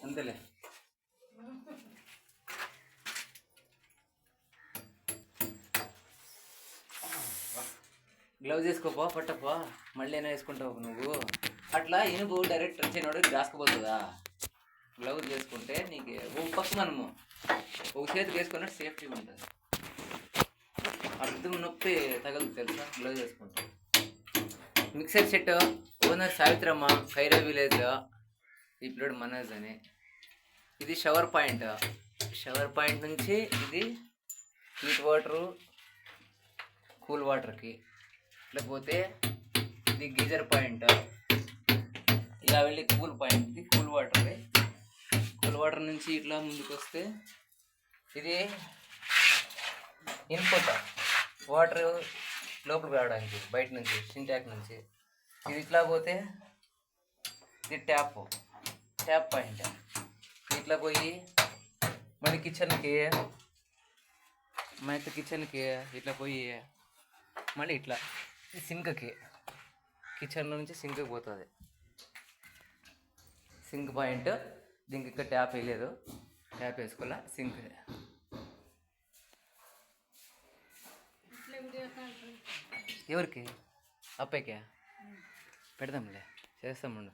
అంతేలే. గ్లౌజ్ వేసుకోపో, పట్టపో, మళ్ళీ ఏమైనా వేసుకుంటావు నువ్వు. అట్లా ఇనుపు డైరెక్ట్ వచ్చినోడు రాసుకుపోతుందా. గ్లౌజ్ వేసుకుంటే నీకు ఒక పక్క మనము ఒక చేతికి వేసుకున్నట్టు సేఫ్టీగా ఉంటుంది. అర్థం నొప్పి తగలదు తెలుసా గ్లౌజ్ వేసుకుంటే. Mixer set owner Savitramma, Khaira village, ఈ పిల్లడు మనోజ్ అని. ఇది షవర్ పాయింట్. షవర్ పాయింట్ నుంచి ఇది హీట్ వాటరు కూల్ వాటర్కి. లేకపోతే ఇది గీజర్ పాయింట్. ఇలా వెళ్ళి కూల్ పాయింట్, ఇది కూల్ వాటర్. కూల్ వాటర్ నుంచి ఇట్లా ముందుకు వస్తే ఇది ఇన్పుట్ వాటర్ లోపలికి రావడానికి బయట నుంచి సింటాక్ నుంచి. ఇది ఇట్లా పోతే ఇది ట్యాప్ పాయింట్. ఇట్లా పోయి మళ్ళీ కిచెన్కి ఇట్లా పోయి మళ్ళీ ఇట్లా సింక్కి, కిచెన్లో నుంచి సింక్కి పోతుంది. Sink point. దీనికి ఇక్కడ ట్యాప్ వేయలేదు, ట్యాప్ వేసుకోవాలా. సింక్ ఎవరికి? అప్పయ్యకే పెడదాంలే, చేస్తామండు.